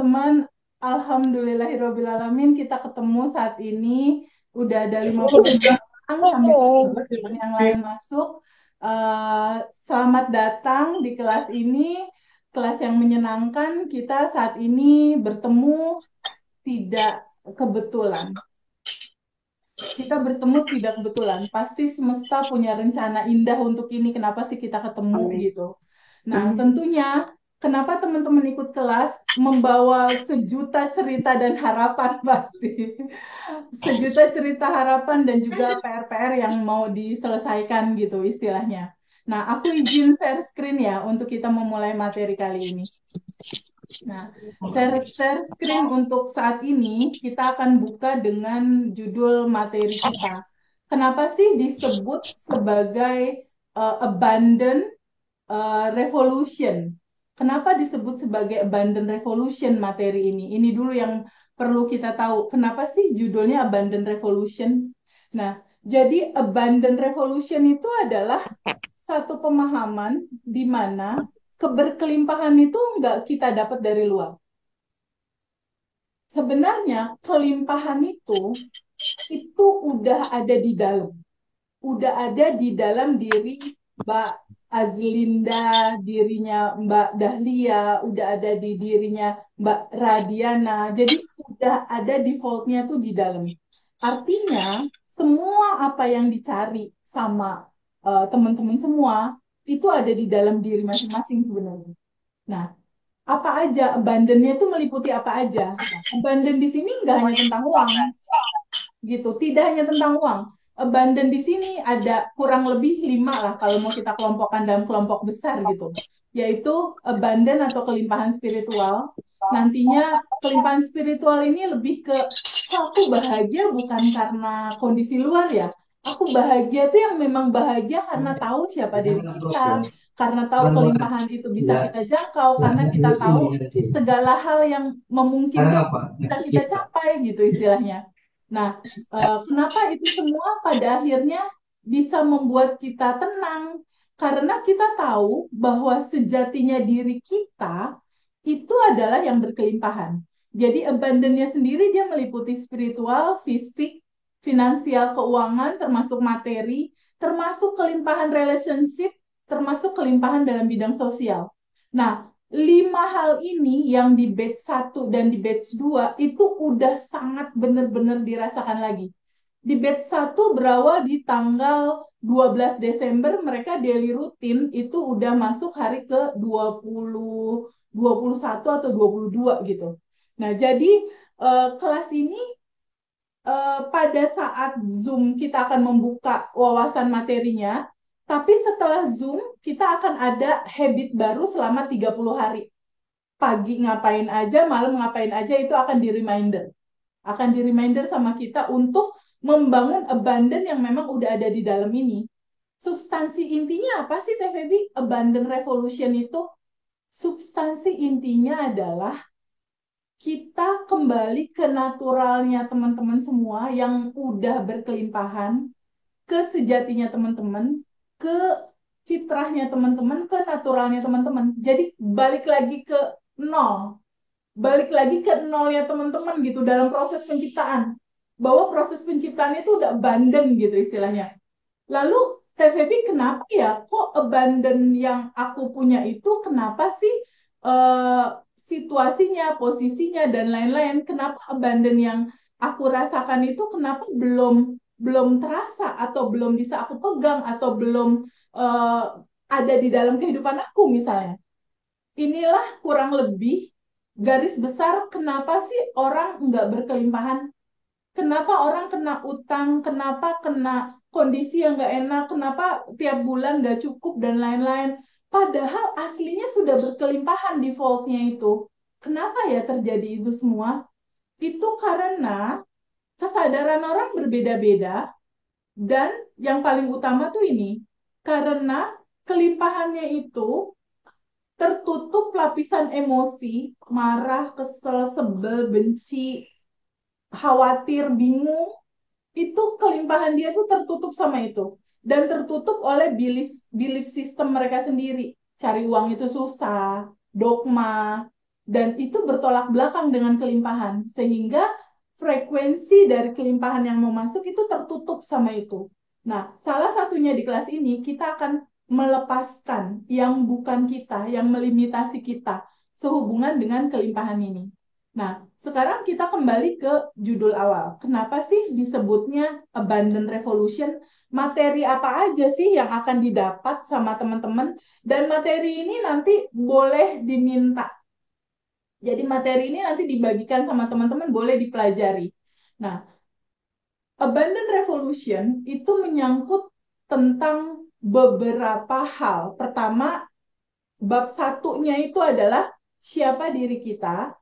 teman-teman. Alhamdulillahirrabbilalamin kita ketemu saat ini. Udah ada 50 orang sambil teman yang lain masuk. Eh, Selamat datang di kelas ini. Kelas yang menyenangkan. Kita saat ini bertemu tidak kebetulan. Kita bertemu tidak kebetulan. Pasti semesta punya rencana indah untuk ini. Kenapa sih kita ketemu Amin. gitu? Nah, tentunya kenapa teman-teman ikut kelas membawa sejuta cerita dan harapan pasti. Sejuta cerita harapan dan juga PR-PR yang mau diselesaikan gitu istilahnya. Nah, aku izin share screen ya untuk kita memulai materi kali ini. Nah, share screen untuk saat ini kita akan buka dengan judul materi kita. Kenapa sih disebut sebagai abandon revolution? Kenapa disebut sebagai abandon revolution materi ini? Ini dulu yang perlu kita tahu. Kenapa sih judulnya abandon revolution? Nah, jadi abandon revolution itu adalah satu pemahaman di mana keberkelimpahan itu nggak kita dapat dari luar. Sebenarnya kelimpahan itu udah ada di dalam, udah ada di dalam diri Mbak Azlinda, dirinya Mbak Dahlia, udah ada di dirinya Mbak Radiana. Jadi udah ada defaultnya tuh di dalam. Artinya semua apa yang dicari sama teman-teman semua itu ada di dalam diri masing-masing sebenarnya. Nah, apa aja abandonnya itu meliputi apa aja? Abandon di sini nggak hanya tentang uang, gitu. Tidak hanya tentang uang. Abundant di sini ada kurang lebih 5 lah kalau mau kita kelompokkan dalam kelompok besar gitu. Yaitu abundant atau kelimpahan spiritual. Nantinya kelimpahan spiritual ini lebih ke kok aku bahagia bukan karena kondisi luar ya. Aku bahagia tuh yang memang bahagia karena tahu siapa diri kita, karena tahu kelimpahan itu bisa kita jangkau, karena kita tahu segala hal yang memungkinkan bisa kita capai gitu istilahnya. Nah, kenapa itu semua pada akhirnya bisa membuat kita tenang? Karena kita tahu bahwa sejatinya diri kita itu adalah yang berkelimpahan. Jadi abundance-nya sendiri dia meliputi spiritual, fisik, finansial, keuangan, termasuk materi, termasuk kelimpahan relationship, termasuk kelimpahan dalam bidang sosial. Nah, 5 hal ini yang di batch 1 dan di batch 2 itu udah sangat benar-benar dirasakan lagi. Di batch 1 berawal di tanggal 12 Desember, mereka daily rutin itu udah masuk hari ke 21 atau 22 gitu. Nah, jadi kelas ini pada saat Zoom kita akan membuka wawasan materinya, tapi setelah Zoom kita akan ada habit baru selama 30 hari. Pagi ngapain aja, malam ngapain aja itu akan di reminder. Akan di reminder sama kita untuk membangun abundant yang memang udah ada di dalam ini. Substansi intinya apa sih Teh Febi? Abundant revolution itu substansi intinya adalah kita kembali ke naturalnya teman-teman semua yang udah berkelimpahan, ke sejatinya teman-teman, ke fitrahnya teman-teman, ke naturalnya teman-teman. Jadi balik lagi ke nol, balik lagi ke nolnya teman-teman gitu dalam proses penciptaan. Bahwa proses penciptaan itu udah abandon gitu istilahnya. Lalu TVB kenapa ya kok abandon yang aku punya itu kenapa sih eh, situasinya, posisinya dan lain-lain kenapa abandon yang aku rasakan itu kenapa belum belum terasa atau belum bisa aku pegang atau belum eh, ada di dalam kehidupan aku misalnya. Inilah kurang lebih garis besar kenapa sih orang nggak berkelimpahan. Kenapa orang kena utang, kenapa kena kondisi yang nggak enak, kenapa tiap bulan nggak cukup dan lain-lain. Padahal aslinya sudah berkelimpahan defaultnya itu. Kenapa ya terjadi itu semua? Itu karena kesadaran orang berbeda-beda dan yang paling utama tuh ini, karena kelimpahannya itu tertutup lapisan emosi, marah, kesel, sebel, benci, khawatir, bingung, itu kelimpahan dia tuh tertutup sama itu dan tertutup oleh belief system mereka sendiri. Cari uang itu susah, dogma, Dan itu bertolak belakang dengan kelimpahan, sehingga frekuensi dari kelimpahan yang mau masuk itu tertutup sama itu. Nah, salah satunya di kelas ini kita akan melepaskan yang bukan kita, yang melimitasi kita sehubungan dengan kelimpahan ini. Nah, sekarang kita kembali ke judul awal. Kenapa sih disebutnya Abundant Revolution? Materi apa aja sih yang akan didapat sama teman-teman? Dan materi ini nanti boleh diminta. Jadi materi ini nanti dibagikan sama teman-teman, boleh dipelajari. Nah, Abundant Revolution itu menyangkut tentang beberapa hal. Pertama, bab satunya itu adalah siapa diri kita,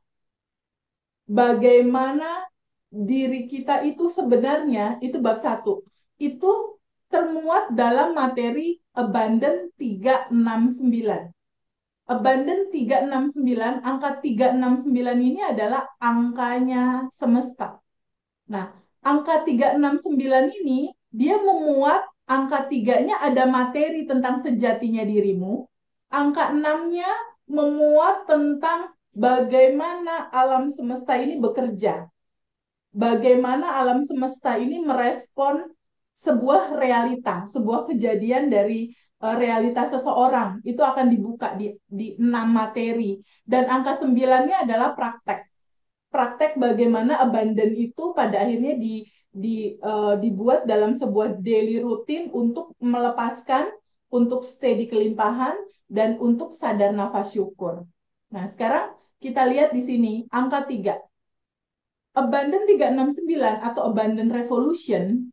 bagaimana diri kita itu sebenarnya, itu bab satu. Itu termuat dalam materi Abundant 369. Abundant 369, angka 369 ini adalah angkanya semesta. Nah, angka 369 ini dia memuat angka tiganya ada materi tentang sejatinya dirimu. Angka 6-nya memuat tentang bagaimana alam semesta ini bekerja. Bagaimana alam semesta ini merespon sebuah realita, sebuah kejadian dari realitas seseorang. Itu akan dibuka di 6 materi. Dan angka 9-nya adalah praktek. Praktek bagaimana abundant itu pada akhirnya dibuat dalam sebuah daily routine untuk melepaskan, untuk stay di kelimpahan, dan untuk sadar nafas syukur. Nah, sekarang kita lihat di sini angka 3. Abundant 369 atau Abundant Revolution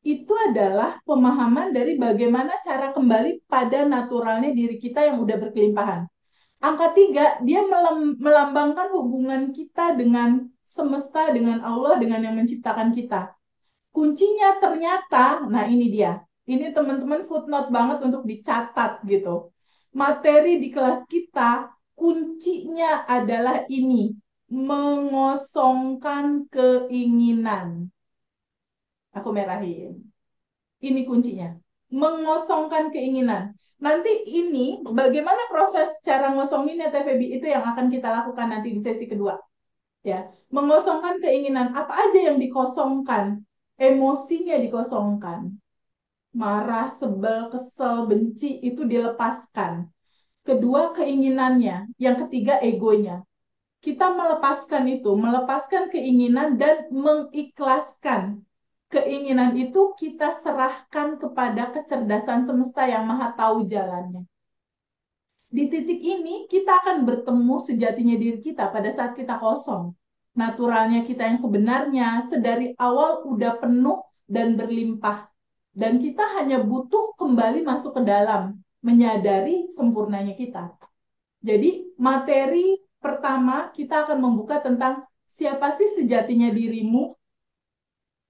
itu adalah pemahaman dari bagaimana cara kembali pada naturalnya diri kita yang udah berkelimpahan. Angka 3, dia melambangkan hubungan kita dengan semesta, dengan Allah, dengan yang menciptakan kita. Kuncinya ternyata, nah ini dia. Ini teman-teman footnote banget untuk dicatat gitu. Materi di kelas kita, kuncinya adalah ini. Mengosongkan keinginan. Aku merahin. Ini kuncinya. Mengosongkan keinginan. Nanti ini bagaimana proses cara ngosonginnya Teh Febi itu yang akan kita lakukan nanti di sesi kedua. Ya, mengosongkan keinginan. Apa aja yang dikosongkan? Emosinya dikosongkan. Marah, sebel, kesel, benci itu dilepaskan. Kedua, keinginannya. Yang ketiga, egonya. Kita melepaskan itu, melepaskan keinginan dan mengikhlaskan. Keinginan itu kita serahkan kepada kecerdasan semesta yang maha tahu jalannya. Di titik ini kita akan bertemu sejatinya diri kita pada saat kita kosong. Naturalnya kita yang sebenarnya sedari awal udah penuh dan berlimpah. Dan kita hanya butuh kembali masuk ke dalam, menyadari sempurnanya kita. Jadi materi pertama kita akan membuka tentang siapa sih sejatinya dirimu,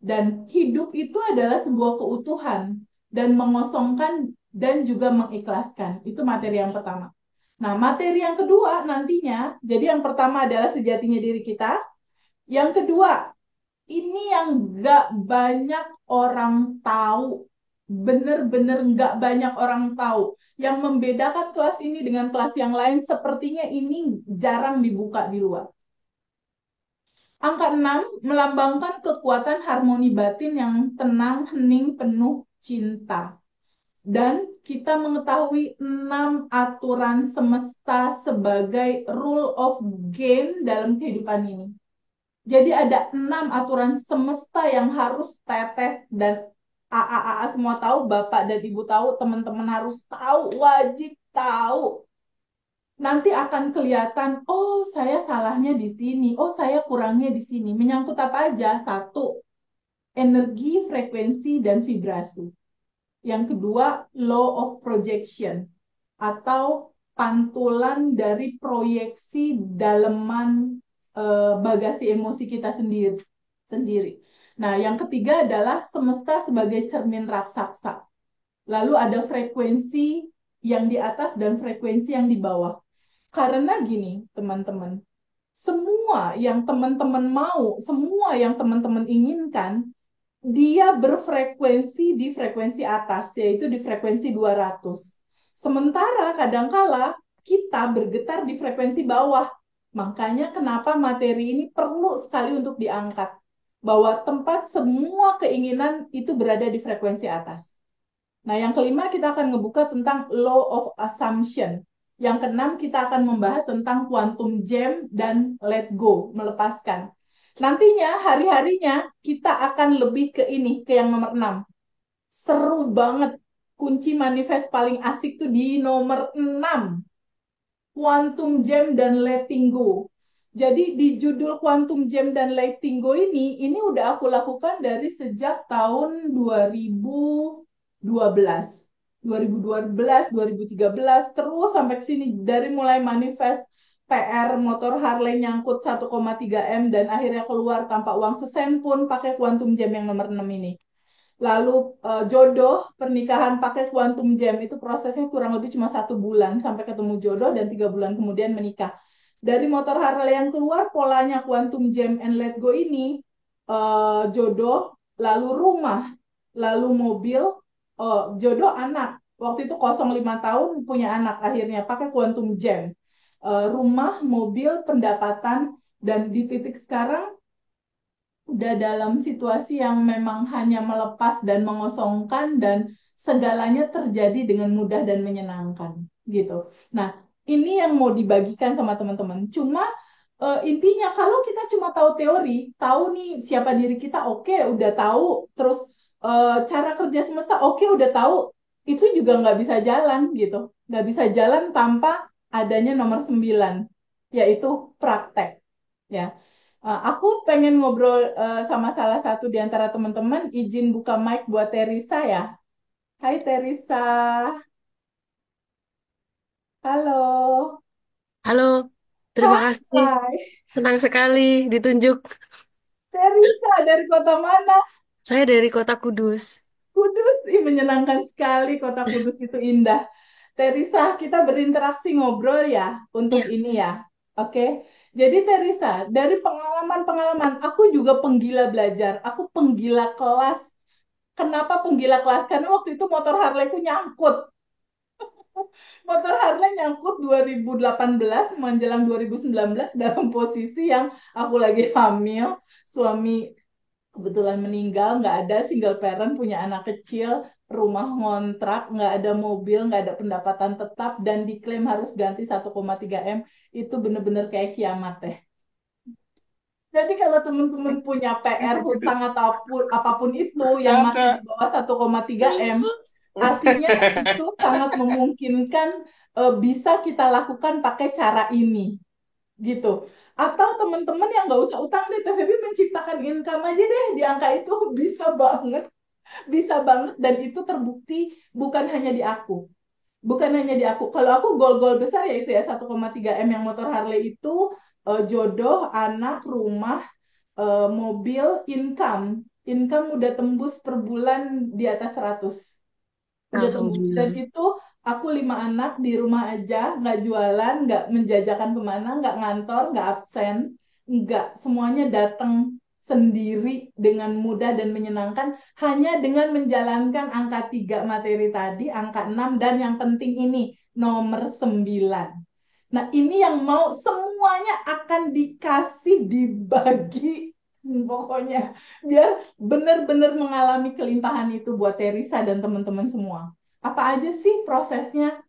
dan hidup itu adalah sebuah keutuhan dan mengosongkan dan juga mengikhlaskan. Itu materi yang pertama. Nah, materi yang kedua nantinya, jadi yang pertama adalah sejatinya diri kita. Yang kedua, ini yang gak banyak orang tahu. Bener-bener gak banyak orang tahu. Yang membedakan kelas ini dengan kelas yang lain, sepertinya ini jarang dibuka di luar. Angka 6 melambangkan kekuatan harmoni batin yang tenang, hening, penuh cinta. Dan kita mengetahui 6 aturan semesta sebagai rule of game dalam kehidupan ini. Jadi ada 6 aturan semesta yang harus teteh dan AA semua tahu, Bapak dan Ibu tahu, teman-teman harus tahu, wajib tahu. Nanti akan kelihatan, oh saya salahnya di sini, oh saya kurangnya di sini. Menyangkut apa aja? Satu, energi, frekuensi, dan vibrasi. Yang kedua, law of projection atau pantulan dari proyeksi daleman bagasi emosi kita sendiri. Nah, yang ketiga adalah semesta sebagai cermin raksasa. Lalu ada frekuensi yang di atas dan frekuensi yang di bawah. Karena gini, teman-teman, semua yang teman-teman mau, semua yang teman-teman inginkan, dia berfrekuensi di frekuensi atas, yaitu di frekuensi 200. Sementara kadangkala kita bergetar di frekuensi bawah. Makanya kenapa materi ini perlu sekali untuk diangkat. Bahwa tempat semua keinginan itu berada di frekuensi atas. Nah, yang kelima kita akan ngebuka tentang law of assumption. Yang keenam kita akan membahas tentang quantum jam dan let go, melepaskan. Nantinya hari-harinya kita akan lebih ke ini, ke yang nomor 6. Seru banget. Kunci manifest paling asik tuh di nomor 6. Quantum Jam dan Letting Go. Jadi di judul Quantum Jam dan Letting Go ini udah aku lakukan dari sejak tahun 2012. 2012, 2013, terus sampai ke sini dari mulai manifest PR motor Harley nyangkut 1,3 M dan akhirnya keluar tanpa uang sesen pun pakai Quantum Jam yang nomor 6 ini. Lalu jodoh pernikahan pakai quantum jam itu prosesnya kurang lebih cuma 1 bulan sampai ketemu jodoh dan 3 bulan kemudian menikah. Dari motor Harley yang keluar polanya quantum jam and let go ini jodoh, lalu rumah, lalu mobil, jodoh anak. Waktu itu 05 tahun punya anak akhirnya pakai quantum jam. Rumah, mobil, pendapatan dan di titik sekarang udah dalam situasi yang memang hanya melepas dan mengosongkan dan segalanya terjadi dengan mudah dan menyenangkan gitu. Nah, ini yang mau dibagikan sama teman-teman. Cuma intinya kalau kita cuma tahu teori, tahu nih siapa diri kita, oke, udah tahu, terus cara kerja semesta, oke, udah tahu, itu juga nggak bisa jalan gitu. Nggak bisa jalan tanpa adanya nomor 9, yaitu praktek. Ya, aku pengen ngobrol sama salah satu di antara teman-teman. Izin buka mic buat Teresa ya. Hai Teresa, halo. Halo, terima kasih. Hai, Senang sekali ditunjuk. Teresa dari kota mana? Saya dari kota Kudus. Kudus. Ih, menyenangkan sekali kota Kudus itu indah. Teresa, kita berinteraksi ngobrol ya untuk Iya. ini ya. Oke. Jadi Teresa, dari pengalaman-pengalaman, aku juga penggila belajar. Aku penggila kelas. Kenapa penggila kelas? Karena waktu itu motor Harley-ku nyangkut. Motor Harley nyangkut 2018 menjelang 2019 dalam posisi yang aku lagi hamil, suami kebetulan meninggal, nggak ada single parent, punya anak kecil, rumah ngontrak, nggak ada mobil, nggak ada pendapatan tetap, dan diklaim harus ganti 1,3 M, itu bener-bener kayak kiamat teh. Jadi kalau teman-teman punya PR hutang atau apapun itu yang masih di bawah 1,3 M, artinya itu sangat memungkinkan bisa kita lakukan pakai cara ini gitu. Atau teman-teman yang nggak usah utang deh, TVB menciptakan income aja deh di angka itu bisa banget dan itu terbukti bukan hanya di aku. Bukan hanya di aku. Kalau aku goal-goal besar ya itu ya 1,3 M yang motor Harley itu jodoh, anak, rumah, mobil, income. Income udah tembus per bulan di atas 100. Udah tembus. Dan Alhamdulillah. itu aku 5 anak di rumah aja, nggak jualan, nggak menjajakan kemana, nggak ngantor, nggak absen, nggak. Semuanya datang sendiri dengan mudah dan menyenangkan hanya dengan menjalankan angka 3 materi tadi, angka 6 dan yang penting ini nomor 9. Nah, ini yang mau semuanya akan dikasih, dibagi. Pokoknya biar benar-benar mengalami kelimpahan itu buat Teresa dan teman-teman semua. Apa aja sih prosesnya?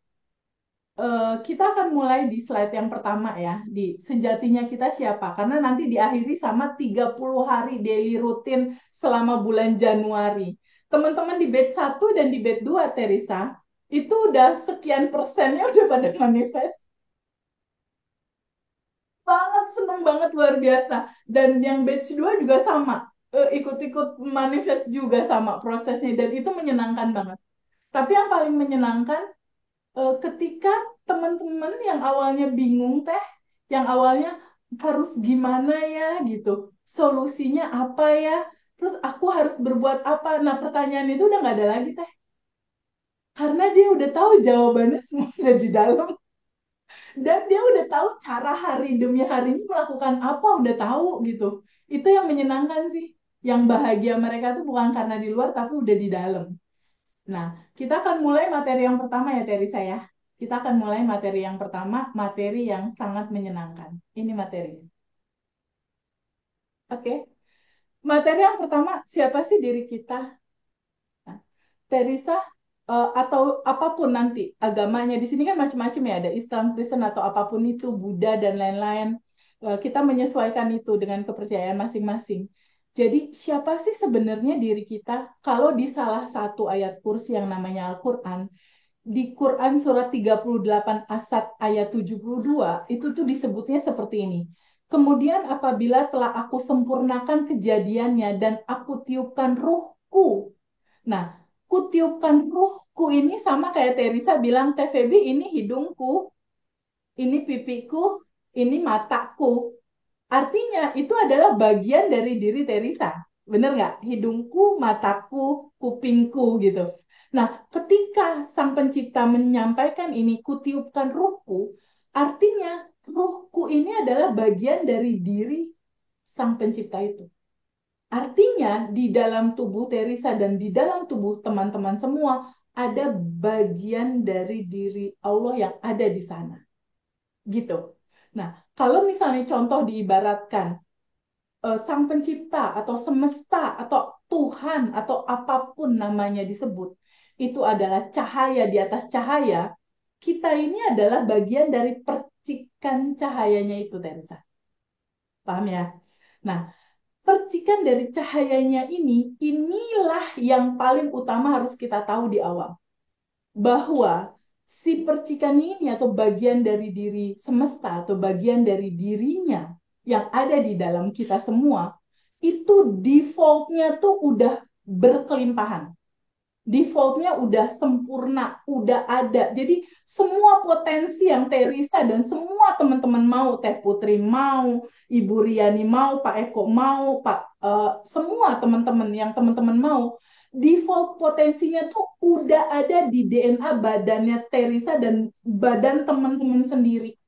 Kita akan mulai di slide yang pertama ya, di sejatinya kita siapa? Karena nanti diakhiri sama 30 hari daily rutin selama bulan Januari. Teman-teman di batch 1 dan di batch 2, Teresa, itu udah sekian persennya udah pada manifest banget, seneng banget, luar biasa. Dan yang batch 2 juga sama, ikut-ikut manifest juga sama prosesnya dan itu menyenangkan banget. Tapi yang paling menyenangkan ketika teman-teman yang awalnya bingung teh, yang awalnya harus gimana ya gitu, solusinya apa ya, terus aku harus berbuat apa. Nah, pertanyaan itu udah nggak ada lagi teh, karena dia udah tahu jawabannya semua ada di dalam. Dan dia udah tahu cara hari demi hari ini melakukan apa, udah tahu gitu. Itu yang menyenangkan sih. Yang bahagia mereka tuh bukan karena di luar, tapi udah di dalam. Nah, kita akan mulai materi yang pertama ya, Teresa ya. Kita akan mulai materi yang pertama, materi yang sangat menyenangkan. Ini materinya. Oke. Materi yang pertama, siapa sih diri kita? Nah, Teresa atau apapun nanti agamanya di sini kan macam-macam ya, ada Islam, Kristen atau apapun itu, Buddha dan lain-lain. Kita menyesuaikan itu dengan kepercayaan masing-masing. Jadi siapa sih sebenarnya diri kita? Kalau di salah satu ayat kursi yang namanya Al-Quran, di Quran surat 38 Asad ayat 72 itu tuh disebutnya seperti ini. Kemudian apabila telah aku sempurnakan kejadiannya dan aku tiupkan ruhku. Nah, kutiupkan ruhku ini sama kayak Teresa bilang, Teh Feby ini hidungku, ini pipiku, ini mataku. Artinya itu adalah bagian dari diri Teresa. Bener nggak? Hidungku, mataku, kupingku gitu. Nah, ketika Sang Pencipta menyampaikan ini, kutiupkan ruhku, artinya ruhku ini adalah bagian dari diri Sang Pencipta itu. Artinya di dalam tubuh Teresa dan di dalam tubuh teman-teman semua ada bagian dari diri Allah yang ada di sana. Gitu. Nah, kalau misalnya contoh diibaratkan Sang Pencipta atau semesta atau Tuhan atau apapun namanya disebut, itu adalah cahaya di atas cahaya, kita ini adalah bagian dari percikan cahayanya itu, Teresa. Paham ya? Nah, percikan dari cahayanya inilah yang paling utama harus kita tahu di awal. Bahwa si percikan ini atau bagian dari diri semesta atau bagian dari dirinya yang ada di dalam kita semua, itu defaultnya tuh udah berkelimpahan. Defaultnya udah sempurna, udah ada. Jadi semua potensi yang Teresa dan semua teman-teman mau, Teh Putri mau, Ibu Riani mau, Pak Eko mau, semua teman-teman yang teman-teman mau, default potensinya tuh udah ada di DNA badannya Teresa dan badan teman-teman sendiri.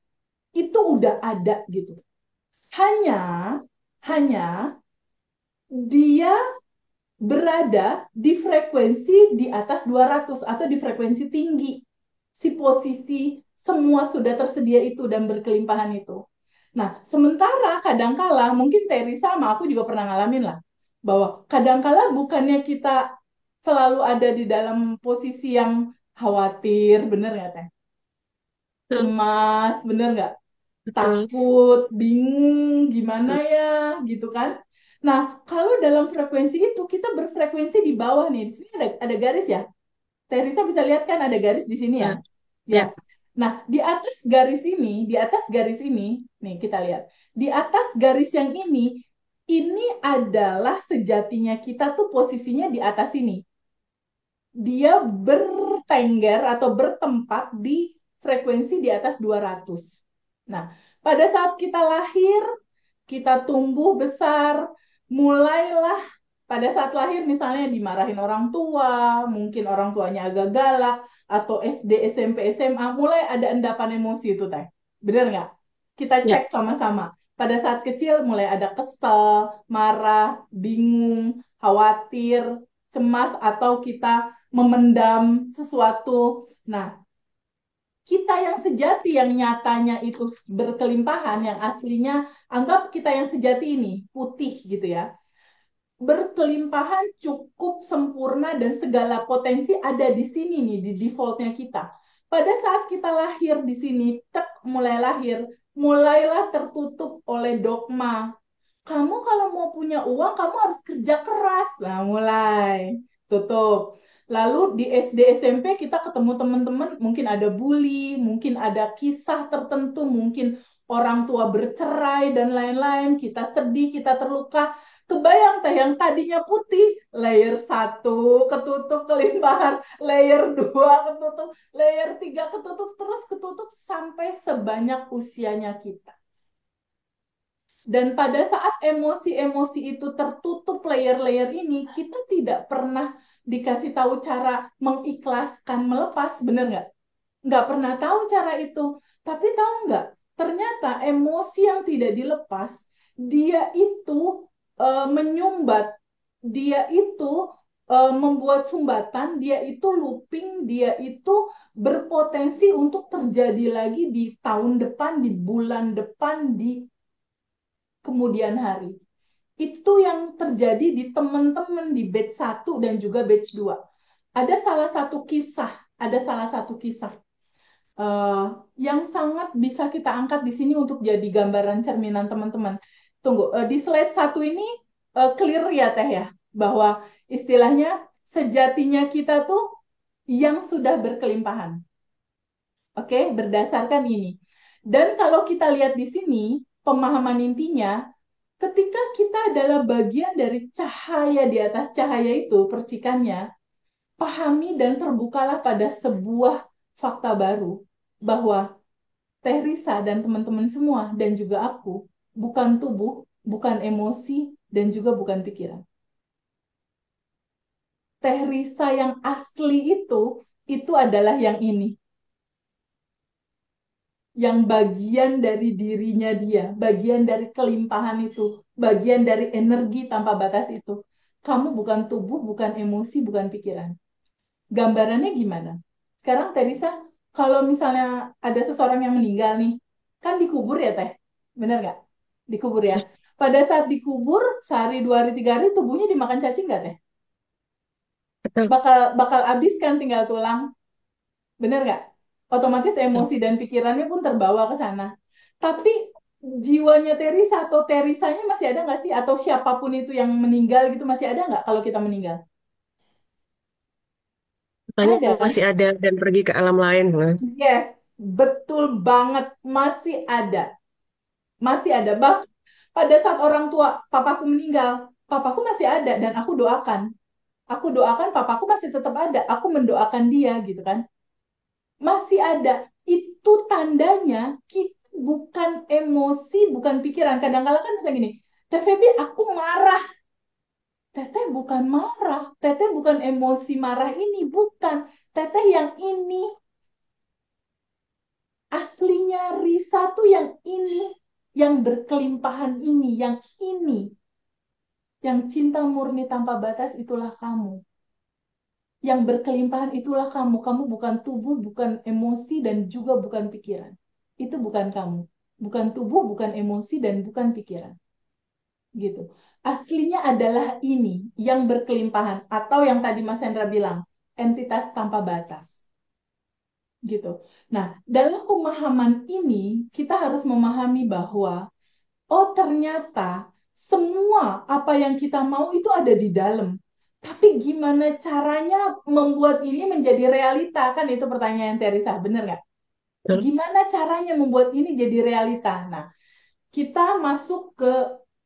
Itu udah ada gitu. Hanya, hanya dia berada di frekuensi di atas 200 atau di frekuensi tinggi. Si posisi semua sudah tersedia itu dan berkelimpahan itu. Nah, sementara kadangkala mungkin Terry sama aku juga pernah ngalamin lah bahwa kadangkala bukannya kita selalu ada di dalam posisi yang khawatir, bener nggak Teh? Betul, Cemas, bener nggak? betul. Takut, bingung, gimana ya, gitu kan? Nah, kalau dalam frekuensi itu kita berfrekuensi di bawah nih. Di sini ada garis ya. Teresa bisa lihat kan ada garis di sini ya. Ya, Ya. ya. Nah, di atas garis ini, di atas garis ini, nih kita lihat. Di atas garis yang ini adalah sejatinya kita tuh posisinya di atas ini. Dia bertengger atau bertempat di frekuensi di atas 200. Nah, pada saat kita lahir, kita tumbuh besar, mulailah pada saat lahir misalnya dimarahin orang tua, mungkin orang tuanya agak galak, atau SD, SMP, SMA, mulai ada endapan emosi itu teh. Bener nggak? Kita cek Ya. sama-sama. Pada saat kecil mulai ada kesel, marah, bingung, khawatir, cemas, atau kita memendam sesuatu. Nah, kita yang sejati, yang nyatanya itu berkelimpahan, yang aslinya, anggap kita yang sejati ini, putih gitu ya, berkelimpahan cukup sempurna dan segala potensi ada di sini nih, di defaultnya kita. Pada saat kita lahir di sini, tek, mulai lahir, mulailah tertutup oleh dogma. Kamu kalau mau punya uang, kamu harus kerja keras. Nah, mulai tutup. Lalu di SD SMP kita ketemu teman-teman, mungkin ada bully, mungkin ada kisah tertentu, mungkin orang tua bercerai dan lain-lain. Kita sedih, kita terluka. Kebayang teh yang tadinya putih, layer satu ketutup kelimpahan, layer dua ketutup, layer tiga ketutup, terus ketutup sampai sebanyak usianya kita. Dan pada saat emosi-emosi itu tertutup layer-layer ini, kita tidak pernah dikasih tahu cara mengikhlaskan, melepas, bener nggak? Nggak pernah tahu cara itu. Tapi tahu nggak? Ternyata emosi yang tidak dilepas, dia itu menyumbat, dia itu membuat sumbatan, dia itu looping, dia itu berpotensi untuk terjadi lagi di tahun depan, di bulan depan, di kemudian hari. Itu yang terjadi di teman-teman di batch satu dan juga batch 2. Ada salah satu kisah eh, yang sangat bisa kita angkat di sini untuk jadi gambaran cerminan teman-teman. Tunggu, di slide satu ini clear ya Teh ya, bahwa istilahnya sejatinya kita tuh yang sudah berkelimpahan. Oke, berdasarkan ini. Dan kalau kita lihat di sini, pemahaman intinya, ketika kita adalah bagian dari cahaya di atas cahaya itu, percikannya, pahami dan terbukalah pada sebuah fakta baru bahwa Teh Risa dan teman-teman semua dan juga aku bukan tubuh, bukan emosi, dan juga bukan pikiran. Teh Risa yang asli itu adalah yang ini, yang bagian dari dirinya dia, bagian dari kelimpahan itu, bagian dari energi tanpa batas itu. Kamu bukan tubuh, bukan emosi, bukan pikiran. Gambarannya gimana? Sekarang Teh Risa, kalau misalnya ada seseorang yang meninggal nih, kan dikubur ya Teh? Bener nggak? Dikubur ya. Pada saat dikubur, sehari, 2 hari, 3 hari, tubuhnya dimakan cacing nggak Teh? Betul. Bakal bakal habis kan tinggal tulang. Bener nggak? Otomatis Betul. emosi dan pikirannya pun terbawa ke sana. Tapi jiwanya Teresa atau Terisanya masih ada nggak sih? Atau siapapun itu yang meninggal gitu masih ada nggak kalau kita meninggal? Katanya Ada kan? masih ada dan pergi ke alam lain. Nah. Yes, betul banget. Masih ada. Masih ada. Bahkan pada saat orang tua papaku meninggal, papaku masih ada dan aku doakan. Aku doakan papaku masih tetap ada. Aku mendoakan dia gitu kan. Masih ada. Itu tandanya kita bukan emosi, bukan pikiran. Kadang-kadang kan misalnya gini, Teh Febi, aku marah. Teteh bukan marah. Teteh bukan emosi marah ini. Bukan. Teteh yang ini. Aslinya Risa tuh yang ini. Yang berkelimpahan ini. Yang ini. Yang cinta murni tanpa batas itulah kamu. Yang berkelimpahan itulah kamu. Kamu bukan tubuh, bukan emosi, dan juga bukan pikiran. Itu bukan kamu. Bukan tubuh, bukan emosi, dan bukan pikiran. Gitu. Aslinya adalah ini yang berkelimpahan. Atau yang tadi Mas Hendra bilang, entitas tanpa batas. Gitu. Nah, dalam pemahaman ini, kita harus memahami bahwa oh, ternyata semua apa yang kita mau itu ada di dalam. Tapi gimana caranya membuat ini menjadi realita? Kan itu pertanyaan Teresa, bener nggak? Betul. Gimana caranya membuat ini jadi realita? Nah, kita masuk ke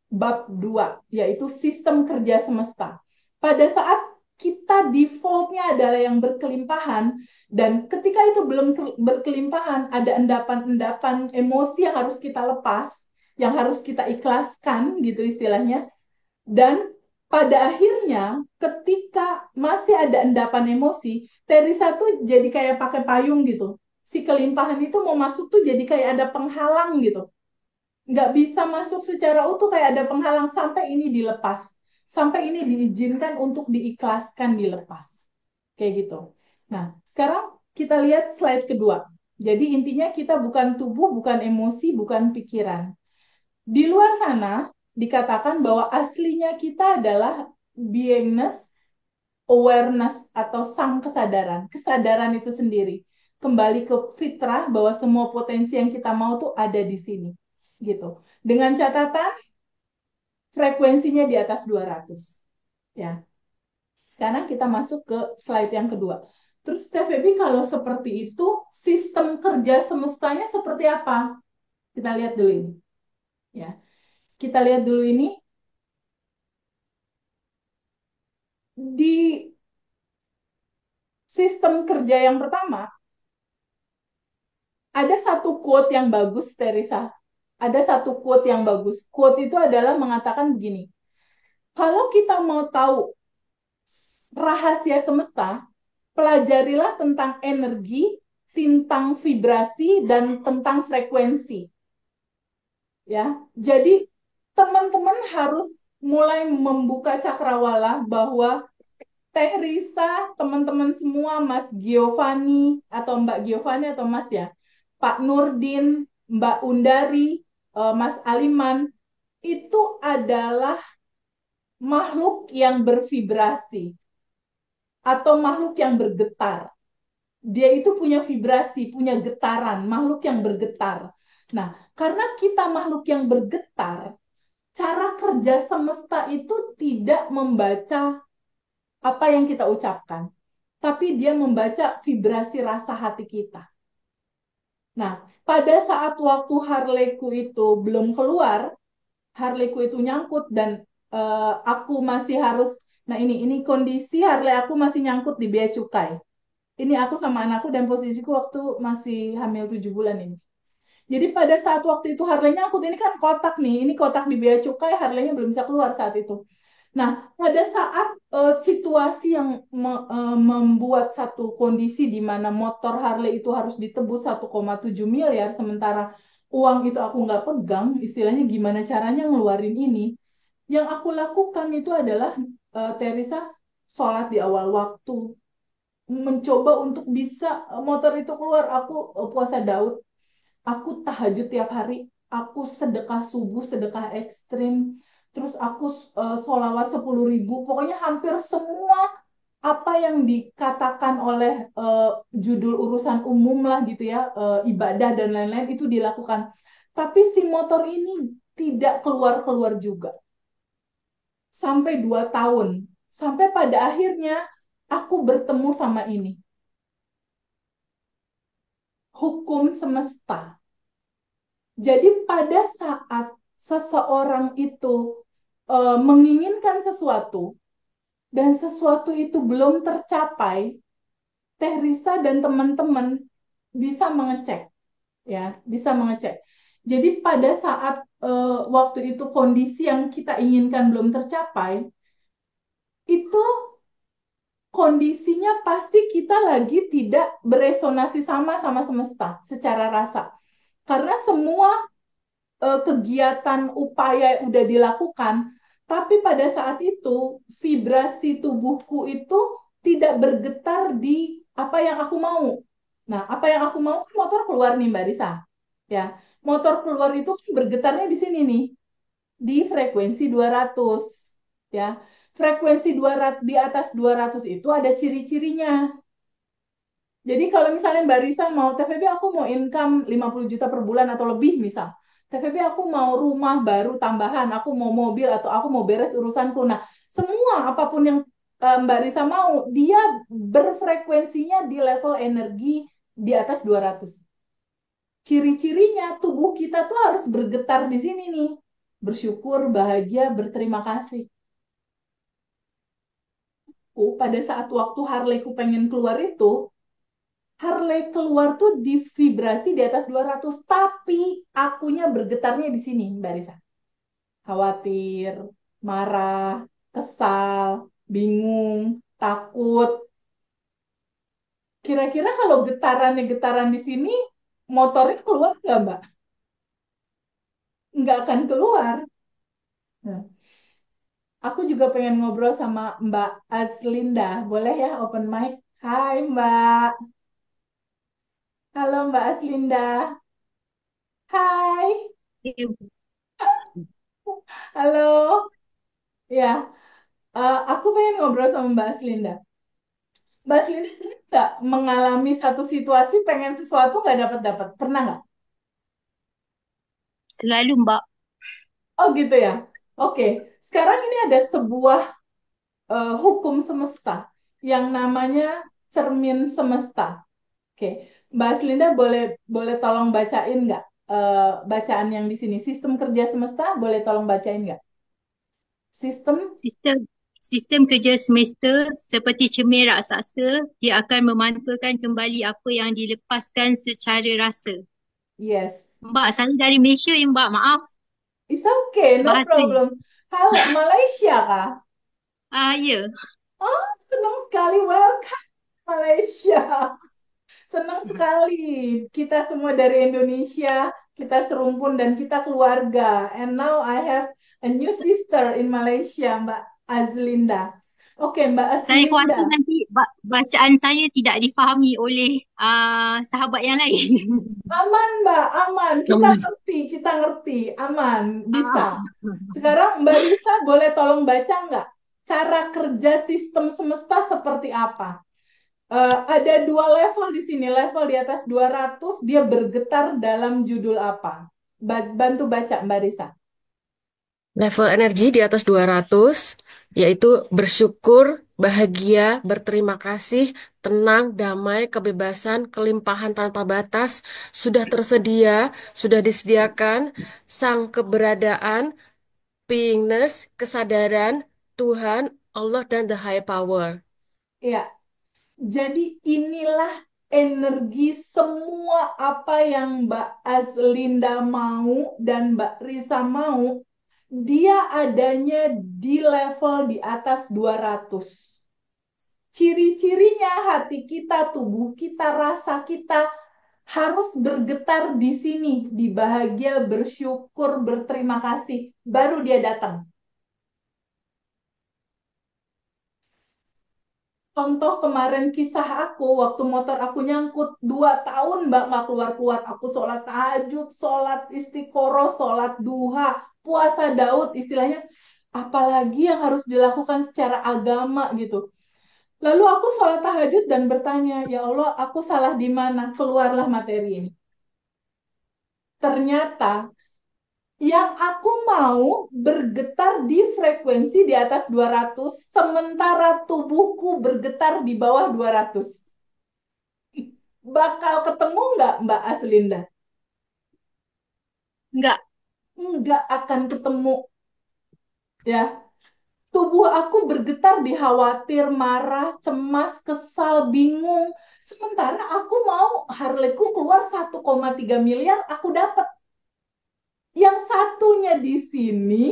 bab 2, yaitu sistem kerja semesta. Pada saat kita defaultnya adalah yang berkelimpahan, dan ketika itu belum berkelimpahan, ada endapan-endapan emosi yang harus kita lepas, yang harus kita ikhlaskan, gitu istilahnya. Dan pada akhirnya, ketika masih ada endapan emosi, Teresa tuh jadi kayak pakai payung gitu. Si kelimpahan itu mau masuk tuh jadi kayak ada penghalang gitu, nggak bisa masuk secara utuh, kayak ada penghalang sampai ini dilepas, sampai ini diizinkan untuk diikhlaskan, dilepas, kayak gitu. Nah, sekarang kita lihat slide kedua. Jadi intinya kita bukan tubuh, bukan emosi, bukan pikiran. Di luar sana dikatakan bahwa aslinya kita adalah beingness, awareness atau sang kesadaran. Kesadaran itu sendiri. Kembali ke fitrah bahwa semua potensi yang kita mau tuh ada di sini. Gitu. Dengan catatan frekuensinya di atas 200. Ya. Sekarang kita masuk ke slide yang kedua. Terus Teh Febi, kalau seperti itu sistem kerja semestanya seperti apa? Kita lihat dulu ini. Ya. Kita lihat dulu ini di sistem kerja yang pertama ada satu quote yang bagus, Teresa. Ada satu quote yang bagus. Quote itu adalah mengatakan begini, kalau kita mau tahu rahasia semesta, pelajarilah tentang energi, tentang vibrasi, dan tentang frekuensi. Ya, jadi teman-teman harus mulai membuka cakrawala bahwa Teh Risa, teman-teman semua, Mas Giovanni atau Mbak Giovanni atau Mas ya, Pak Nurdin, Mbak Undari, Mas Aliman, itu adalah makhluk yang bervibrasi atau makhluk yang bergetar. Dia itu punya vibrasi, punya getaran, makhluk yang bergetar. Nah, karena kita makhluk yang bergetar, cara kerja semesta itu tidak membaca apa yang kita ucapkan, tapi dia membaca vibrasi rasa hati kita. Nah, pada saat waktu Harleyku itu belum keluar, Harleyku itu nyangkut dan aku masih harus, nah ini kondisi Harley aku masih nyangkut di bea cukai. Ini aku sama anakku dan posisiku waktu masih hamil 7 bulan ini. Jadi pada saat waktu itu Harley-nya aku ini kan kotak nih, ini kotak di bea cukai, Harley-nya belum bisa keluar saat itu. Nah, pada saat situasi yang membuat satu kondisi di mana motor Harley itu harus ditebus 1,7 miliar, sementara uang itu aku nggak pegang, istilahnya gimana caranya ngeluarin ini. Yang aku lakukan itu adalah, Teresa, sholat di awal waktu, mencoba untuk bisa motor itu keluar. Aku puasa Daud, aku tahajud tiap hari, aku sedekah subuh, sedekah ekstrim, terus aku sholawat 10.000. Pokoknya hampir semua apa yang dikatakan oleh judul urusan umum lah gitu ya, ibadah dan lain-lain itu dilakukan. Tapi si motor ini tidak keluar-keluar juga sampai 2 tahun. Sampai pada akhirnya aku bertemu sama ini, hukum semesta. Jadi pada saat seseorang itu menginginkan sesuatu dan sesuatu itu belum tercapai, Teh Risa dan teman-teman bisa mengecek, ya, bisa mengecek. Jadi pada saat waktu itu kondisi yang kita inginkan belum tercapai, itu kondisinya pasti kita lagi tidak beresonasi sama sama semesta secara rasa. Karena semua kegiatan upaya yang udah dilakukan, tapi pada saat itu vibrasi tubuhku itu tidak bergetar di apa yang aku mau. Nah, apa yang aku mau kan motor keluar nih Mbak Risa. Ya, motor keluar itu kan bergetarnya di sini nih, di frekuensi 200. Ya, frekuensi 200, di atas 200 itu ada ciri-cirinya. Jadi kalau misalnya Mbak Risa mau TVB, aku mau income 50 juta per bulan atau lebih misal. TVB aku mau rumah baru tambahan, aku mau mobil atau aku mau beres urusanku. Nah, semua apapun yang Mbak Risa mau, dia berfrekuensinya di level energi di atas 200. Ciri-cirinya tubuh kita tuh harus bergetar di sini nih. Bersyukur, bahagia, berterima kasih. Pada saat waktu Harley-ku pengen keluar itu, Harley keluar tuh di vibrasi di atas 200, tapi akunya bergetarnya di sini, Mbak Risa. Khawatir, marah, kesal, bingung, takut. Kira-kira kalau getarannya getaran di sini, motornya keluar nggak, Mbak? Nggak akan keluar. Nah, aku juga pengen ngobrol sama Mbak Aslinda. Boleh ya open mic? Hai, Mbak. Halo, Mbak Aslinda. Hai. Halo. Ya, aku pengen ngobrol sama Mbak Aslinda. Mbak Aslinda pernah nggak mengalami satu situasi pengen sesuatu nggak dapat-dapat? Pernah nggak? Selalu Mbak. Oh gitu ya. Oke, sekarang ini ada sebuah hukum semesta yang namanya cermin semesta. Oke, Mbak Aslinda boleh boleh tolong bacain nggak bacaan yang di sini? Sistem kerja semesta boleh tolong bacain nggak? Sistem, Sistem sistem kerja semesta seperti cermin raksasa, dia akan memantulkan kembali apa yang dilepaskan secara rasa. yes. Mbak, saya dari Malaysia ya Mbak, maaf It's okay, no bahasa ni. problem. Halo, Malaysia kah? Ya. Oh, senang sekali. Welcome, Malaysia. Senang sekali. Kita semua dari Indonesia, kita serumpun dan kita keluarga. And now I have a new sister in Malaysia, Mbak Azlinda. Oke, Mbak Saya khawatir Aslinda. nanti bacaan saya tidak difahami oleh sahabat yang lain. Aman, Mbak, aman. Kamu Kita ngerti, aman, Ah. bisa. Sekarang Mbak Risa boleh tolong baca nggak cara kerja sistem semesta seperti apa? Ada dua level di sini, level di atas 200 dia bergetar dalam judul apa? Bantu baca, Mbak Risa. level energi di atas 200, yaitu bersyukur, bahagia, berterima kasih, tenang, damai, kebebasan, kelimpahan tanpa batas, sudah tersedia, sudah disediakan, sang keberadaan, beingness, kesadaran, Tuhan, Allah, dan the high power. Ya, jadi inilah energi semua apa yang Mbak Aslinda mau dan Mbak Risa mau, dia adanya di level di atas 200. Ciri-cirinya hati kita, tubuh kita, rasa kita harus bergetar di sini, di bahagia, bersyukur, berterima kasih, baru dia datang. Contoh kemarin kisah aku, waktu motor aku nyangkut 2 tahun Mbak nggak keluar-keluar. Aku sholat tahajud, sholat istiqoroh, sholat duha, puasa Daud istilahnya. Apalagi yang harus dilakukan secara agama gitu. Lalu aku sholat tahajud dan bertanya, ya Allah, aku salah di mana? Keluarlah materi ini. Ternyata yang aku mau bergetar di frekuensi di atas 200, sementara tubuhku bergetar di bawah 200. Bakal ketemu nggak Mbak Aslinda? Enggak, Nggak akan ketemu ya. Tubuh aku bergetar di khawatir, marah, cemas, kesal, bingung. Sementara aku mau Harleyku keluar 1,3 miliar, aku dapat. Yang satunya di sini,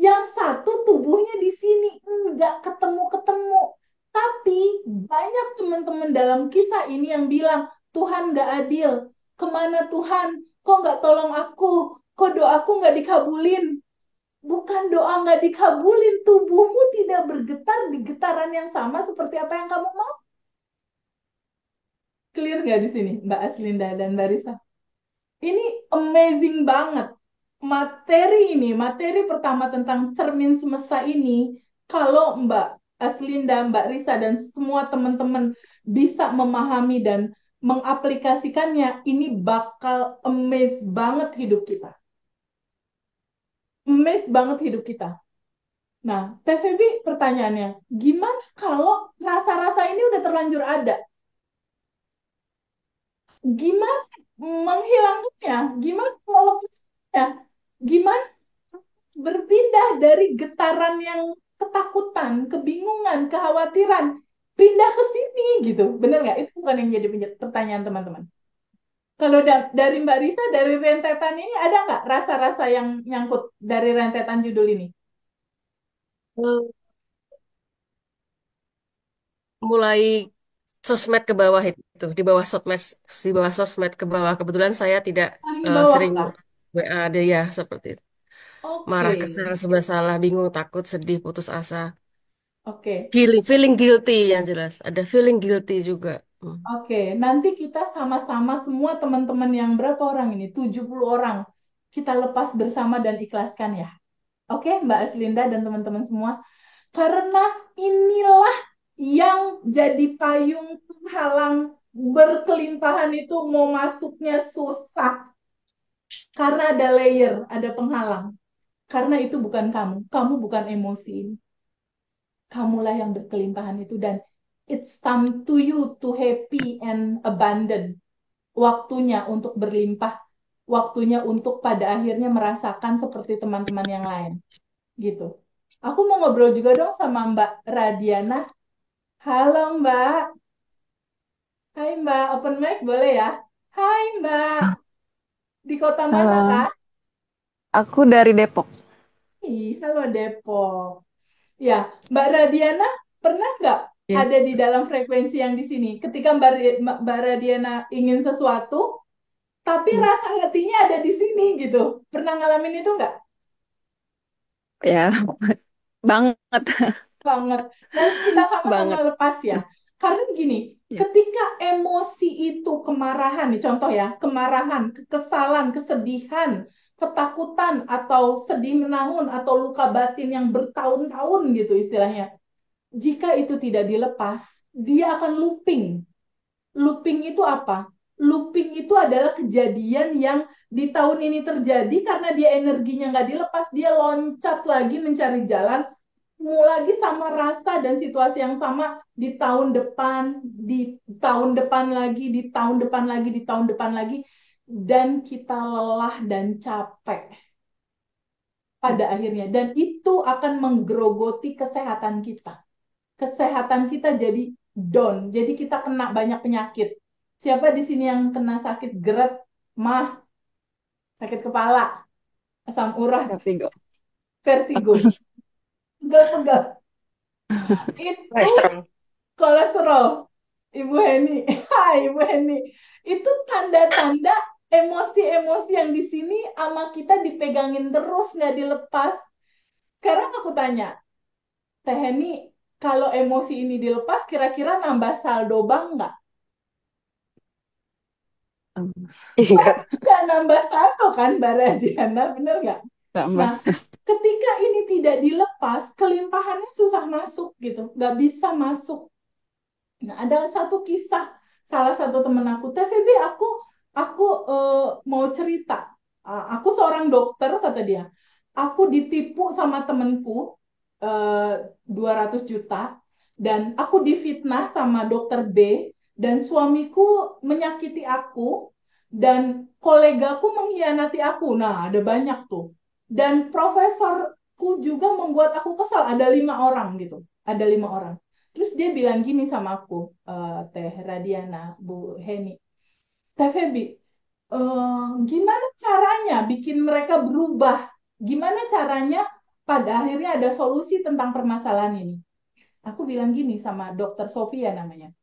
yang satu tubuhnya di sini. Nggak ketemu-ketemu. Tapi banyak teman-teman dalam kisah ini yang bilang, Tuhan nggak adil. Kemana Tuhan? Kok nggak tolong aku? Kok doaku nggak dikabulin? Bukan doa nggak dikabulin, tubuhmu tidak bergetar di getaran yang sama seperti apa yang kamu mau. Clear nggak di sini, Mbak Aslinda dan Mbak Risa? Ini amazing banget. Materi pertama tentang cermin semesta ini, kalau Mbak Aslinda, Mbak Risa, dan semua teman-teman bisa memahami dan mengaplikasikannya, ini bakal amaze banget hidup kita. Amaze banget hidup kita. Nah, TVB pertanyaannya, gimana kalau rasa-rasa ini udah terlanjur ada? Gimana menghilangkannya? Gimana melepasnya? Gimana berpindah dari getaran yang ketakutan, kebingungan, kekhawatiran, pindah ke sini gitu? Bener nggak? Itu bukan yang jadi pertanyaan teman-teman. Kalau dari Mbak Risa, dari rentetan ini ada nggak rasa-rasa yang nyangkut dari rentetan judul ini? Eh, Mulai sosmed ke bawah itu, di bawah sosmed ke bawah. Kebetulan saya tidak Paling bawah sering kah? WA ada ya seperti itu. Oke, Marah, kesal, serba salah, bingung, takut, sedih, putus asa. oke. Feeling guilty yang jelas. Ada feeling guilty juga. Hmm. Oke, nanti kita sama-sama semua teman-teman yang berapa orang ini? 70 orang. Kita lepas bersama dan ikhlaskan ya. Oke, Mbak Aslinda dan teman-teman semua. Karena inilah yang jadi payung halang berkelimpahan itu mau masuknya susah. Karena ada layer, ada penghalang. Karena itu bukan kamu. Kamu bukan emosi ini. Kamulah yang berkelimpahan itu dan it's time to you to happy and abundant. Waktunya untuk berlimpah, waktunya untuk pada akhirnya merasakan seperti teman-teman yang lain, gitu. Aku mau ngobrol juga dong sama Mbak Radiana. Halo Mbak. Hai Mbak, open mic boleh ya? Hai Mbak, di kota mana Halo, Kak? aku dari Depok. Ih, halo Depok. Ya, Mbak Radiana pernah nggak Ya. ada di dalam frekuensi yang di sini? Ketika Mbak Radiana ingin sesuatu, tapi Hmm. rasa hatinya ada di sini gitu. Pernah ngalamin itu nggak? Ya, banget. banget. Dan kita sama-sama Banget. lepas ya. Karena gini, Ya. ketika emosi itu kemarahan, nih contoh ya, kemarahan, kekesalan, kesedihan, ketakutan, atau sedih menahun, atau luka batin yang bertahun-tahun gitu istilahnya. Jika itu tidak dilepas, dia akan looping. Looping itu apa? Looping itu adalah kejadian yang di tahun ini terjadi karena dia energinya nggak dilepas, dia loncat lagi mencari jalan, mau lagi sama rasa dan situasi yang sama di tahun depan, di tahun depan lagi, di tahun depan lagi, di tahun depan lagi, dan kita lelah dan capek pada akhirnya. Dan itu akan menggerogoti kesehatan kita. Kesehatan kita jadi down. Jadi kita kena banyak penyakit. Siapa di sini yang kena sakit GERD, mah, sakit kepala, asam urat, Vertigo. vertigo, Aku pegal-pegal? Itu Kolesterol. kolesterol. Ibu Heni, hai Ibu Heni. Itu tanda-tanda emosi-emosi yang di sini sama kita dipegangin terus, nggak dilepas. Sekarang aku tanya, Teh Heni, kalau emosi ini dilepas, kira-kira nambah saldo bank nggak? Enggak. Nggak nambah saldo kan, Mbak Radiana, bener nggak? tambah. Nah, ketika ini tidak dilepas, kelimpahannya susah masuk gitu, nggak bisa masuk. Nah, ada satu kisah salah satu temen aku, TVB, aku mau cerita. Aku seorang dokter, kata dia. Aku ditipu sama temenku 200 juta dan aku difitnah sama dokter B dan suamiku menyakiti aku dan kolegaku mengkhianati aku. Nah, ada banyak tuh. Dan profesorku juga membuat aku kesal. Ada 5 orang gitu. Ada 5 orang. Terus dia bilang gini sama aku, Teh Radiana, Bu Heni, Teh Febi, gimana caranya bikin mereka berubah? Gimana caranya pada akhirnya ada solusi tentang permasalahan ini? Aku bilang gini sama Dokter Sofia namanya.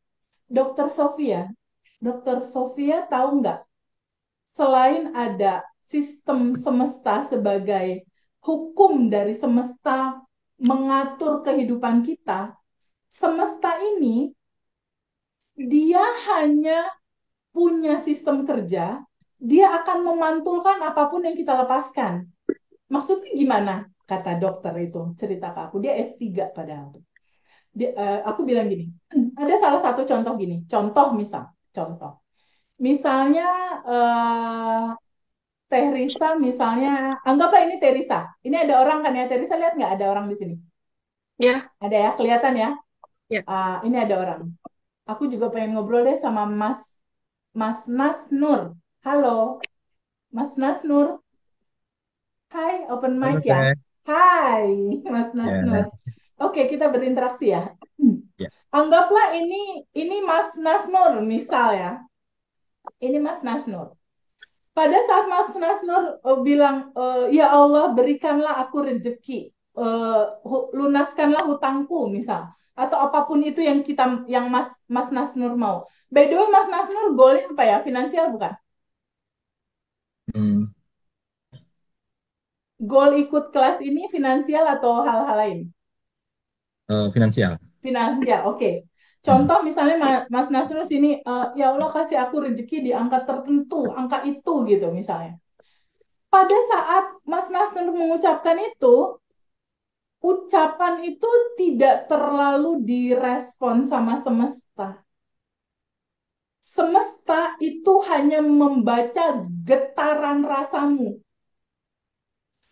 Dokter Sofia, Dokter Sofia tahu nggak? Selain ada sistem semesta sebagai hukum dari semesta mengatur kehidupan kita, semesta ini dia hanya punya sistem kerja, dia akan memantulkan apapun yang kita lepaskan. Maksudnya gimana? Kata dokter itu, cerita ke aku. Dia S3 padahal. Aku bilang gini, ada salah satu contoh gini. Contoh. Misalnya Teh Risa, misalnya, anggaplah ini Teh Risa. Ini ada orang kan ya, Teh Risa lihat nggak ada orang di sini? Ya, Ada ya, kelihatan ya. ya. Ini ada orang. Aku juga pengen ngobrol deh sama Mas Nas Nur. Halo, Mas Nas Nur. Hai, open mic Halo ya. Teh. Hai, Mas Nas Nur. Ya, Oke, kita berinteraksi ya. ya. Anggaplah ini Mas Nas Nur, misal ya. Ini Mas Nas Nur. Pada saat Mas Nas Nur bilang, ya Allah berikanlah aku rezeki, lunaskanlah hutangku, misal, atau apapun itu yang Mas Nas Nur mau. By the way, Mas Nas Nur goalnya apa ya? Finansial bukan? Hmm, Goal ikut kelas ini finansial atau hal-hal lain? finansial. Finansial, oke. Hmm. Contoh misalnya Mas Nasrul sini, ya Allah kasih aku rezeki di angka tertentu, angka itu gitu misalnya. Pada saat Mas Nasrul mengucapkan itu, ucapan itu tidak terlalu direspon sama semesta. Semesta itu hanya membaca getaran rasamu.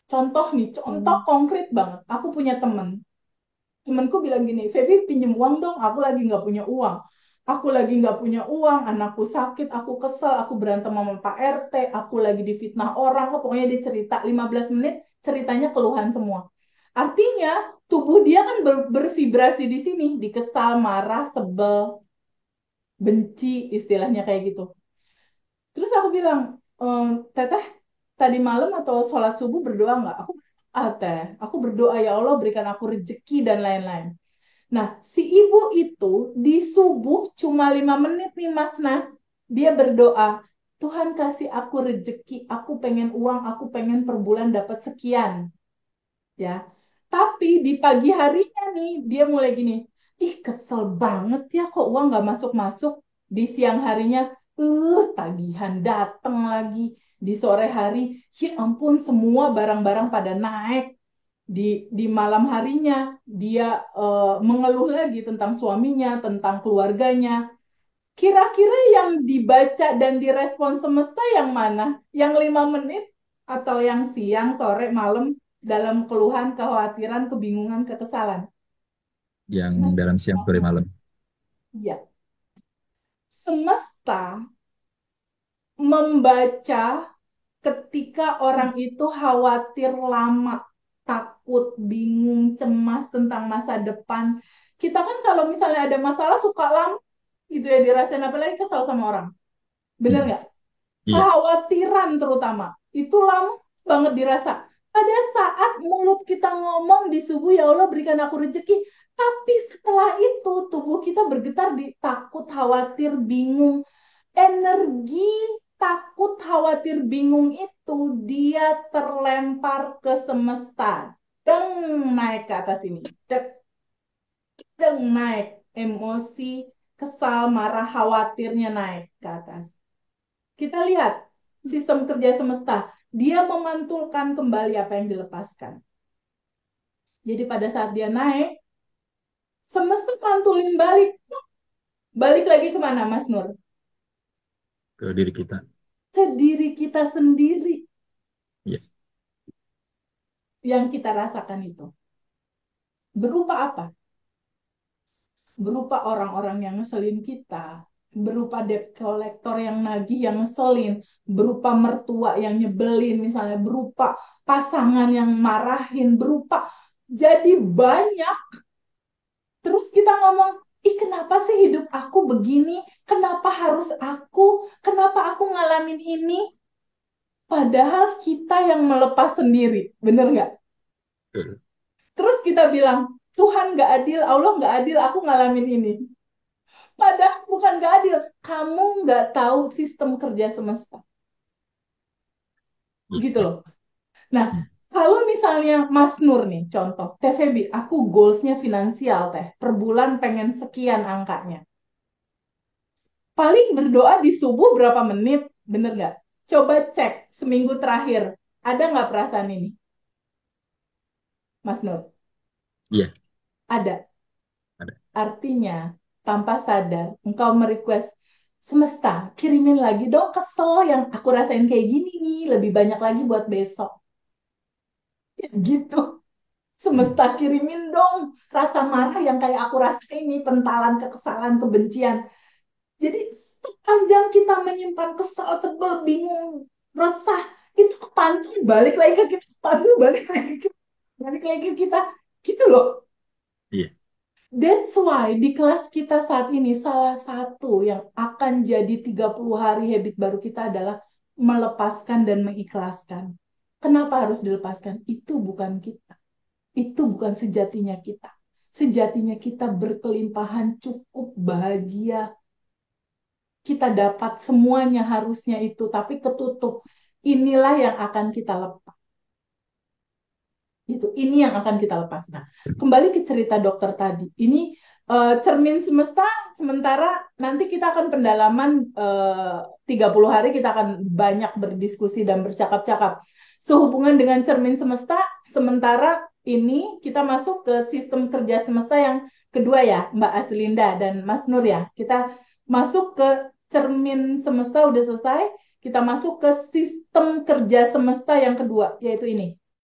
Contoh nih, contoh konkret banget. Aku punya temenku bilang gini, Feby pinjem uang dong, aku lagi nggak punya uang. Aku lagi nggak punya uang, anakku sakit, aku kesel, aku berantem sama Pak RT, aku lagi difitnah orang, pokoknya dia cerita 15 menit, ceritanya keluhan semua. Artinya, tubuh dia kan bervibrasi di sini, di kesal, marah, sebel, benci, istilahnya kayak gitu. Terus aku bilang, Teteh, tadi malam atau sholat subuh berdoa nggak? Teh, aku berdoa ya Allah berikan aku rezeki dan lain-lain. Nah, si ibu itu di subuh cuma 5 menit nih Mas Nas. Dia berdoa, Tuhan kasih aku rezeki, aku pengen uang, aku pengen per bulan dapat sekian. Ya, tapi Tapi di pagi harinya nih, dia mulai gini, ih kesel banget ya kok uang nggak masuk-masuk. Di siang harinya, tagihan datang lagi. Di sore hari, ya ampun semua barang-barang pada naik. Di malam harinya, dia mengeluh lagi tentang suaminya, tentang keluarganya. Kira-kira yang dibaca dan direspon semesta yang mana? Yang 5 menit atau yang siang, sore, malam dalam keluhan, kekhawatiran, kebingungan, kekesalan? Yang dalam siang sore Semesta. malam. Ya, semesta membaca ketika orang itu khawatir lama, takut, bingung, cemas tentang masa depan. Kita kan kalau misalnya ada masalah suka lama gitu ya dirasain, apalagi kesal sama orang. Bener Hmm. nggak? Iya. Kekhawatiran terutama itu lama banget dirasa. Pada saat mulut kita ngomong di subuh, ya Allah berikan aku rezeki, tapi setelah itu tubuh kita bergetar di takut, khawatir, bingung. Energi takut, khawatir, bingung itu dia terlempar ke semesta. Deng, naik ke atas ini. Dek, deng, naik. Emosi, kesal, marah, khawatirnya naik ke atas. Kita lihat sistem kerja semesta. Dia memantulkan kembali apa yang dilepaskan. Jadi pada saat dia naik, semesta pantulin balik. Balik lagi kemana, Mas Nur? Ke diri kita. Ke diri kita sendiri Iya. yang kita rasakan itu. Berupa apa? Berupa orang-orang yang ngeselin kita, berupa debt collector yang nagih yang ngeselin, berupa mertua yang nyebelin misalnya, berupa pasangan yang marahin, berupa jadi banyak. Terus kita ngomong, ih kenapa sih hidup aku begini? Kenapa harus aku? Kenapa aku ngalamin ini? Padahal kita yang melepas sendiri, bener nggak? Betul. Terus kita bilang, Tuhan nggak adil, Allah nggak adil, aku ngalamin ini. Padahal bukan nggak adil, kamu nggak tahu sistem kerja semesta. Gitu Iya. loh. Nah, Hmm. kalau misalnya Mas Nur nih, contoh, Teh Feby, aku goalsnya finansial, Teh. Per bulan pengen sekian angkanya. Paling berdoa di subuh berapa menit, bener nggak? Coba cek seminggu terakhir, ada nggak perasaan ini, Mas Nur? Iya. Ada. Ada. Artinya, tanpa sadar, engkau merequest, semesta, kirimin lagi dong kesel yang aku rasain kayak gini nih, lebih banyak lagi buat besok. Ya gitu. Hmm. Semesta kirimin dong rasa marah yang kayak aku rasain nih, pentalan, kekesalan, kebencian. Jadi sepanjang kita menyimpan kesal, sebel, bingung, resah, itu kepantul balik lagi ke kita, kepantul balik lagi ke kita, gitu loh. Iya. That's why di kelas kita saat ini salah satu yang akan jadi 30 hari habit baru kita adalah melepaskan dan mengikhlaskan. Kenapa harus dilepaskan? Itu bukan kita. Itu bukan sejatinya kita. Sejatinya kita berkelimpahan, cukup bahagia. Kita dapat semuanya harusnya itu, tapi ketutup. Inilah yang akan kita lepas. Ini yang akan kita lepas. Nah, kembali ke cerita dokter tadi. Ini cermin semesta, sementara nanti kita akan pendalaman 30 hari, kita akan banyak berdiskusi dan bercakap-cakap. Sehubungan dengan cermin semesta, sementara ini kita masuk ke sistem kerja semesta yang kedua ya, Mbak Aslinda dan Mas Nur ya. Kita masuk ke cermin semesta udah selesai, kita masuk ke sistem kerja semesta yang kedua, yaitu ini.